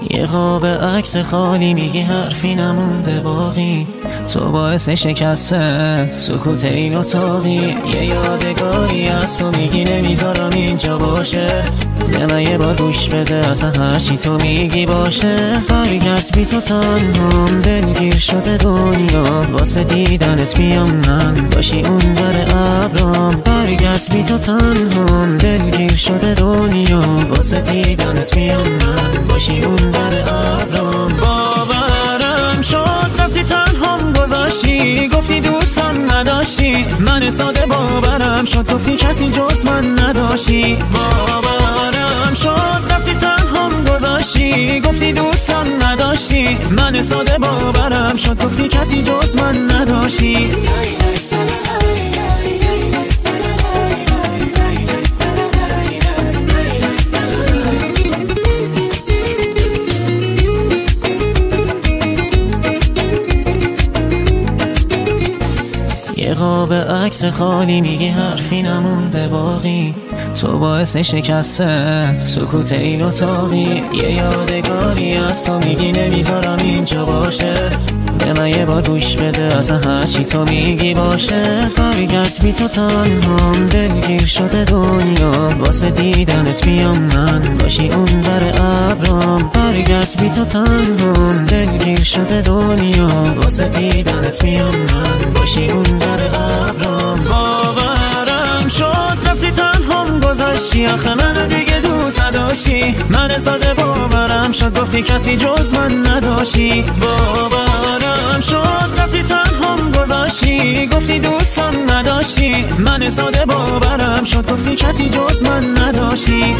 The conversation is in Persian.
یه قاب عکس خالی میگی حرفی نمونده باقی، تو باعث شکسته سکوت این اتاقی. یه یادگاری از تو میگی نمیذارم اینجا باشه، به من یه بار گوش بده اصلا هرچی تو میگی باشه. برگرد بی تو تنهام، دلگیر شده دنیا، واسه دیدنت میام من باشی اون در ابرام. برگرد بی تو تنهام، دلگیر شده دنیا، واسه دیدنت میام من باشی اون در ابرام. باورم شد رفتی تنهام گذاشتی، گفتی دوستم نداشتی، من ساده باورم شد گفتی کسی جز من نداشتی. باورم شد رفتی تنهام گذاشتی، گفتی دوستم نداشتی، من ساده باورم شد گفتی کسی جز من نداشتی. یه قاب عکس خالی میگی حرفی نمونده باقی، تو باعث شکسته سکوت این اتاقی. یه یادگاری از تو میگی نمیذارم اینجا باشه، به من یه بار گوش بده اصلا هرچی تو میگی باشه. برگرد بی تو تنهام، دلگیر شده دنیا، واسه دیدنت میام من باشی اون در ابرام. برگرد بی تو تنهام، دلگیر شده دنیا، واسه دیدنت میام من باشی اون در ابرام. باورم شد رفتی تنهام گذاشتی، آخه من دیگه دوست نداشتی، من ساده باورم شد گفتی کسی جز من نداشتی. باورم شد رفتی تنهام گذاشتی، گفتی دوستم نداشتی، من ساده باورم شد گفتی کسی جز من نداشتی.